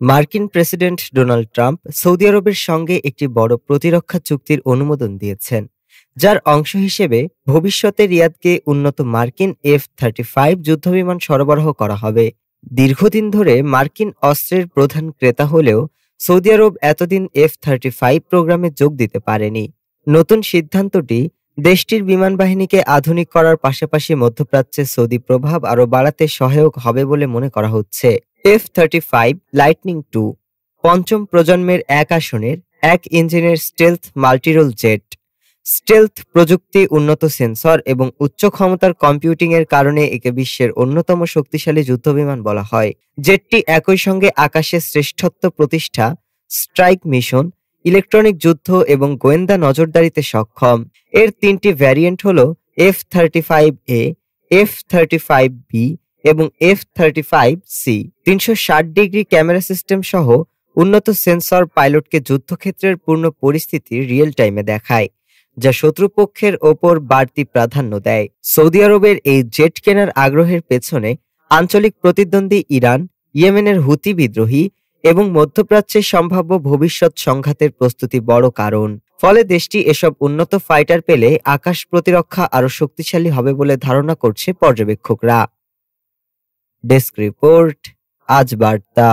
মার্কিন president Donald Trump Saudi আরবের সঙ্গে একটি বড় প্রতিরক্ষা চুক্তির অনুমোদন দিয়েছেন, যার অংশ হিসেবে ভবিষ্যতে রিয়াদকে উন্নত মার্কিন F-35 যুদ্ধবিমান সরবরাহ করা হবে। দীর্ঘদিন ধরে মার্কিন অস্ত্রের প্রধান ক্রেতা হলেও সৌদি আরব এতদিন F-35 প্রোগ্রামে যোগ দিতে পারেনি। নতুন সিদ্ধান্তটি দেশটির বিমান বাহিনীকে আধুনিক করার পাশাপাশি মধ্যপ্রাচ্যে সৌদি প্রভাব আরও বাড়াতে সহায়ক হবে বলে মনে করা হচ্ছে। F-35 লাইটনিং 2 পঞ্চম প্রজন্মের এক আসনের এক ইঞ্জিনের স্টেলথ মাল্টিরোল জেট। স্টেলথ প্রযুক্তি, উন্নত সেন্সর এবং উচ্চ ক্ষমতার কম্পিউটিংয়ের কারণে একে বিশ্বের অন্যতম শক্তিশালী যুদ্ধবিমান বলা হয়। জেটটি একই সঙ্গে আকাশে শ্রেষ্ঠত্ব প্রতিষ্ঠা, স্ট্রাইক মিশন, ইলেকট্রনিক যুদ্ধ এবং গোয়েন্দা নজরদারিতে সক্ষম। এর তিনটি ভ্যারিয়েন্ট হল F-35A, F-35B এবং F-35C। 360 ডিগ্রি ক্যামেরা সিস্টেম সহ উন্নত সেন্সর পাইলটকে যুদ্ধক্ষেত্রের পূর্ণ পরিস্থিতি রিয়েল টাইমে দেখায়, যা শত্রুপক্ষের ওপর বাড়তি প্রাধান্য দেয়। সৌদি আরবের এই জেট কেনার আগ্রহের পেছনে আঞ্চলিক প্রতিদ্বন্দ্বী ইরান, ইয়েমেনের হুতি বিদ্রোহী এবং মধ্যপ্রাচ্যের সম্ভাব্য ভবিষ্যৎ সংঘাতের প্রস্তুতি বড় কারণ। ফলে দেশটি এসব উন্নত ফাইটার পেলে আকাশ প্রতিরক্ষা আরও শক্তিশালী হবে বলে ধারণা করছে পর্যবেক্ষকরা। ডেস্ক রিপোর্ট, আজ বার্তা।